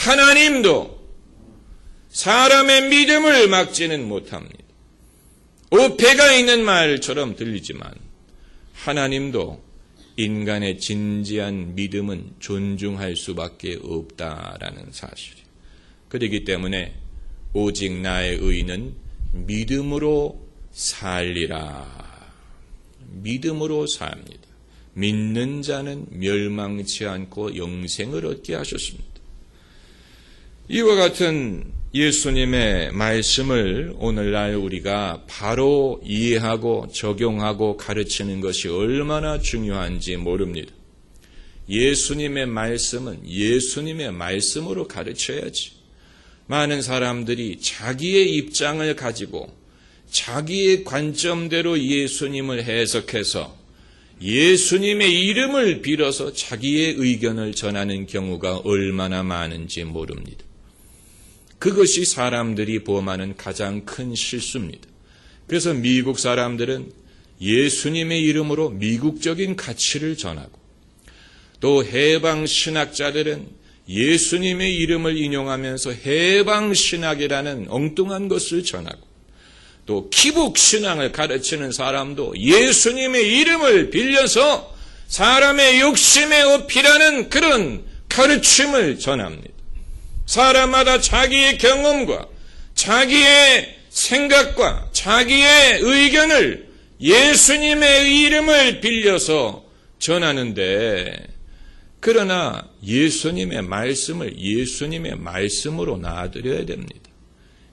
하나님도 사람의 믿음을 막지는 못합니다. 오해가 있는 말처럼 들리지만 하나님도 인간의 진지한 믿음은 존중할 수밖에 없다라는 사실이에요. 그렇기 때문에 오직 나의 의는 믿음으로 살리라. 믿음으로 삽니다. 믿는 자는 멸망치 않고 영생을 얻게 하셨습니다. 이와 같은 예수님의 말씀을 오늘날 우리가 바로 이해하고 적용하고 가르치는 것이 얼마나 중요한지 모릅니다. 예수님의 말씀은 예수님의 말씀으로 가르쳐야지. 많은 사람들이 자기의 입장을 가지고 자기의 관점대로 예수님을 해석해서 예수님의 이름을 빌어서 자기의 의견을 전하는 경우가 얼마나 많은지 모릅니다. 그것이 사람들이 범하는 가장 큰 실수입니다. 그래서 미국 사람들은 예수님의 이름으로 미국적인 가치를 전하고 또 해방 신학자들은 예수님의 이름을 인용하면서 해방 신학이라는 엉뚱한 것을 전하고 또 기복 신앙을 가르치는 사람도 예수님의 이름을 빌려서 사람의 욕심에 업히라는 그런 가르침을 전합니다. 사람마다 자기의 경험과 자기의 생각과 자기의 의견을 예수님의 이름을 빌려서 전하는데, 그러나 예수님의 말씀을 예수님의 말씀으로 놔드려야 됩니다.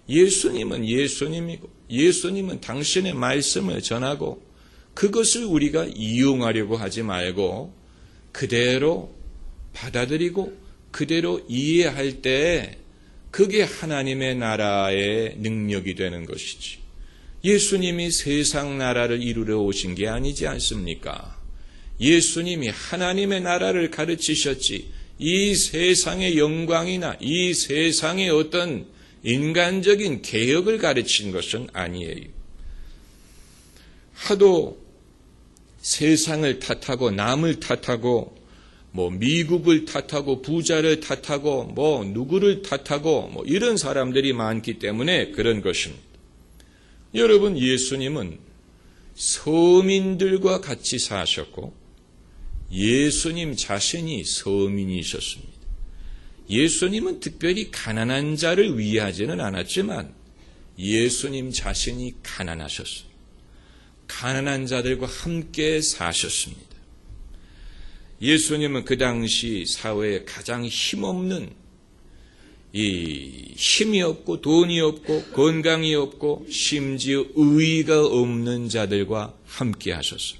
예수님은 예수님이고 예수님은 당신의 말씀을 전하고 그것을 우리가 이용하려고 하지 말고 그대로 받아들이고 그대로 이해할 때 그게 하나님의 나라의 능력이 되는 것이지. 예수님이 세상 나라를 이루려 오신 게 아니지 않습니까? 예수님이 하나님의 나라를 가르치셨지 이 세상의 영광이나 이 세상의 어떤 인간적인 개혁을 가르친 것은 아니에요. 하도 세상을 탓하고 남을 탓하고 미국을 탓하고 부자를 탓하고 누구를 탓하고 이런 사람들이 많기 때문에 그런 것입니다. 여러분, 예수님은 서민들과 같이 사셨고 예수님 자신이 서민이셨습니다. 예수님은 특별히 가난한 자를 위하지는 않았지만 예수님 자신이 가난하셨어요. 가난한 자들과 함께 사셨습니다. 예수님은 그 당시 사회에 가장 힘없는, 힘이 없고 돈이 없고 건강이 없고 심지어 의의가 없는 자들과 함께 하셨어요.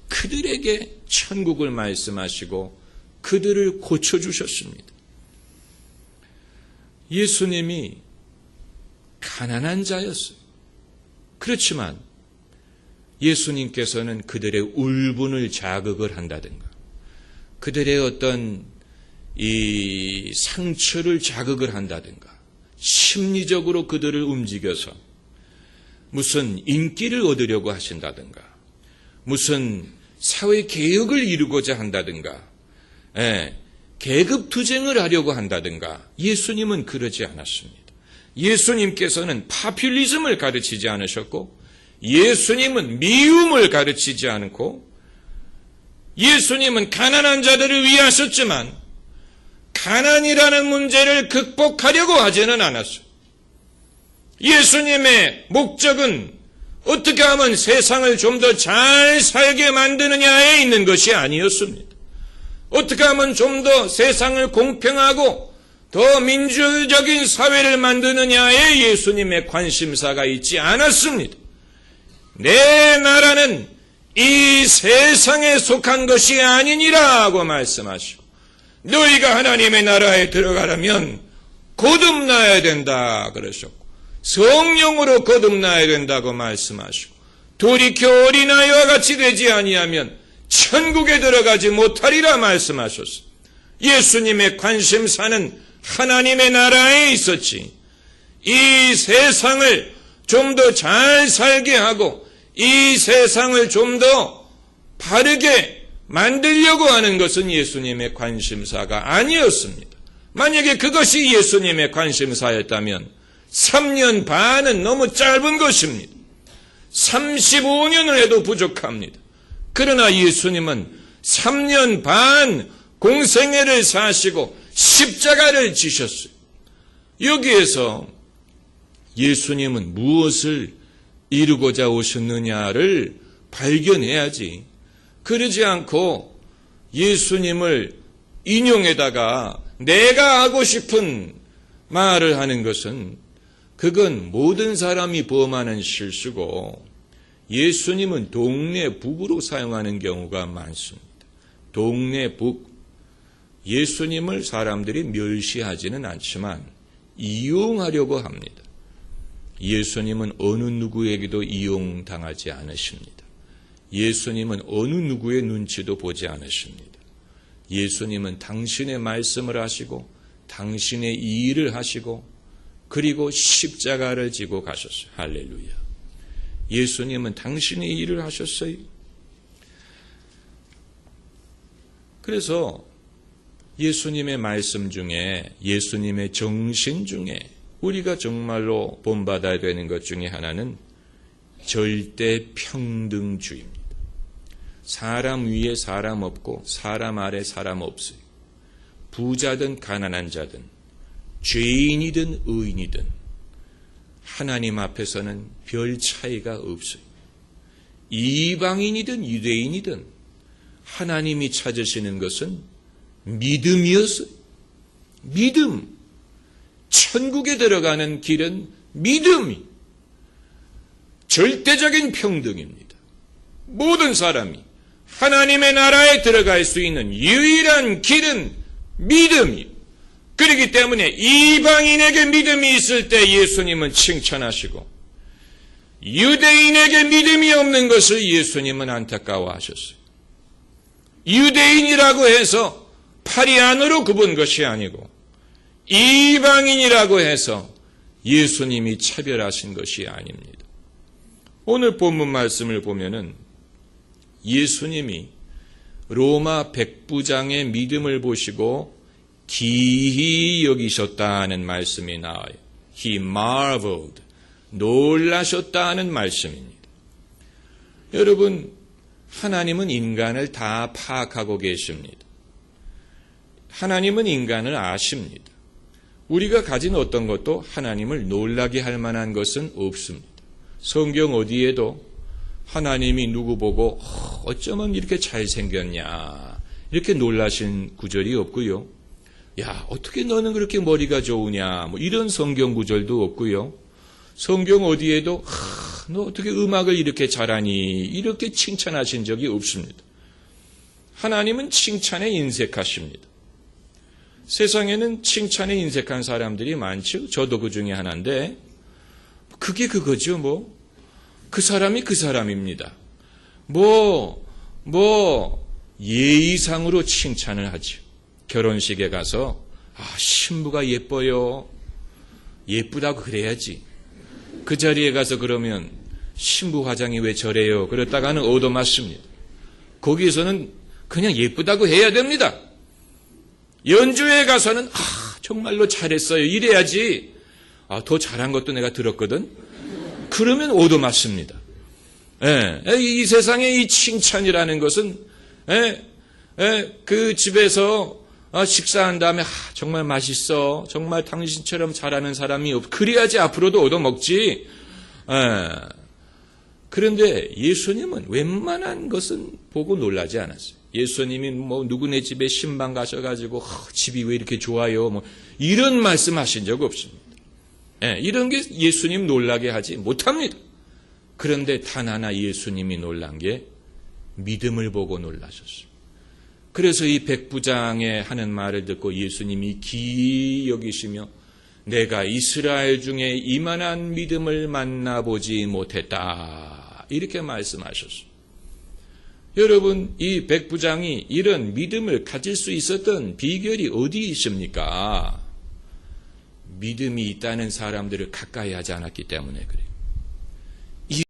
그들에게 천국을 말씀하시고 그들을 고쳐주셨습니다. 예수님이 가난한 자였어요. 그렇지만 예수님께서는 그들의 울분을 자극을 한다든가 그들의 어떤 이 상처를 자극을 한다든가 심리적으로 그들을 움직여서 무슨 인기를 얻으려고 하신다든가 무슨 사회 개혁을 이루고자 한다든가 계급투쟁을 하려고 한다든가 예수님은 그러지 않았습니다. 예수님께서는 파퓰리즘을 가르치지 않으셨고 예수님은 미움을 가르치지 않고 예수님은 가난한 자들을 위하셨지만 가난이라는 문제를 극복하려고 하지는 않았어요. 예수님의 목적은 어떻게 하면 세상을 좀 더 잘 살게 만드느냐에 있는 것이 아니었습니다. 어떻게 하면 좀 더 세상을 공평하고 더 민주적인 사회를 만드느냐에 예수님의 관심사가 있지 않았습니다. 내 나라는 이 세상에 속한 것이 아니니라 고 말씀하시고 너희가 하나님의 나라에 들어가려면 거듭나야 된다 그러셨고 성령으로 거듭나야 된다고 말씀하시고 돌이켜 어린아이와 같이 되지 아니하면 천국에 들어가지 못하리라 말씀하셨습니다. 예수님의 관심사는 하나님의 나라에 있었지 이 세상을 좀 더 잘 살게 하고 이 세상을 좀 더 바르게 만들려고 하는 것은 예수님의 관심사가 아니었습니다. 만약에 그것이 예수님의 관심사였다면 3년 반은 너무 짧은 것입니다. 35년을 해도 부족합니다. 그러나 예수님은 3년 반 공생애를 사시고 십자가를 지셨어요. 여기에서 예수님은 무엇을 이루고자 오셨느냐를 발견해야지. 그러지 않고 예수님을 인용에다가 내가 하고 싶은 말을 하는 것은 그건 모든 사람이 범하는 실수고 예수님은 동네 북으로 사용하는 경우가 많습니다. 동네 북. 예수님을 사람들이 멸시하지는 않지만 이용하려고 합니다. 예수님은 어느 누구에게도 이용당하지 않으십니다. 예수님은 어느 누구의 눈치도 보지 않으십니다. 예수님은 당신의 말씀을 하시고 당신의 일을 하시고 그리고 십자가를 지고 가셨어요. 할렐루야. 예수님은 당신의 일을 하셨어요. 그래서 예수님의 말씀 중에 예수님의 정신 중에 우리가 정말로 본받아야 되는 것 중에 하나는 절대 평등주의입니다. 사람 위에 사람 없고 사람 아래 사람 없어요. 부자든 가난한 자든 죄인이든 의인이든 하나님 앞에서는 별 차이가 없어요. 이방인이든 유대인이든 하나님이 찾으시는 것은 믿음이었어요. 믿음. 천국에 들어가는 길은 믿음이 절대적인 평등입니다. 모든 사람이 하나님의 나라에 들어갈 수 있는 유일한 길은 믿음이에요. 그렇기 때문에 이방인에게 믿음이 있을 때 예수님은 칭찬하시고 유대인에게 믿음이 없는 것을 예수님은 안타까워하셨어요. 유대인이라고 해서 팔이 안으로 굽은 것이 아니고 이방인이라고 해서 예수님이 차별하신 것이 아닙니다. 오늘 본문 말씀을 보면은 예수님이 로마 백부장의 믿음을 보시고 기히 여기셨다는 말씀이 나와요. He marveled. 놀라셨다는 말씀입니다. 여러분, 하나님은 인간을 다 파악하고 계십니다. 하나님은 인간을 아십니다. 우리가 가진 어떤 것도 하나님을 놀라게 할 만한 것은 없습니다. 성경 어디에도 하나님이 누구 보고 어쩌면 이렇게 잘생겼냐 이렇게 놀라신 구절이 없고요. 야, 어떻게 너는 그렇게 머리가 좋으냐 뭐 이런 성경 구절도 없고요. 성경 어디에도 너 어떻게 음악을 이렇게 잘하니 이렇게 칭찬하신 적이 없습니다. 하나님은 칭찬에 인색하십니다. 세상에는 칭찬에 인색한 사람들이 많죠. 저도 그 중에 하나인데 그게 그거죠. 뭐 그 사람이 그 사람입니다. 예의상으로 칭찬을 하죠. 결혼식에 가서 신부가 예뻐요. 예쁘다고 그래야지. 그 자리에 가서 그러면 신부 화장이 왜 저래요? 그랬다가는 얻어맞습니다. 거기에서는 그냥 예쁘다고 해야 됩니다. 연주회 가서는 정말로 잘했어요. 이래야지. 더 잘한 것도 내가 들었거든. 그러면 얻어맞습니다. 이 세상에 이 칭찬이라는 것은 그 집에서 식사한 다음에 정말 맛있어. 정말 당신처럼 잘하는 사람이 없. 그래야지 앞으로도 얻어먹지. 그런데 예수님은 웬만한 것은 보고 놀라지 않았어요. 예수님이 누구네 집에 신방 가셔가지고 집이 왜 이렇게 좋아요? 이런 말씀하신 적 없습니다. 이런 게 예수님 놀라게 하지 못합니다. 그런데 단 하나 예수님이 놀란 게 믿음을 보고 놀라셨어요. 그래서 이 백부장의 하는 말을 듣고 예수님이 기이 여기시며 내가 이스라엘 중에 이만한 믿음을 만나보지 못했다. 이렇게 말씀하셨어요. 여러분, 이 백부장이 이런 믿음을 가질 수 있었던 비결이 어디 있습니까? 믿음이 있다는 사람들을 가까이 하지 않았기 때문에 그래요.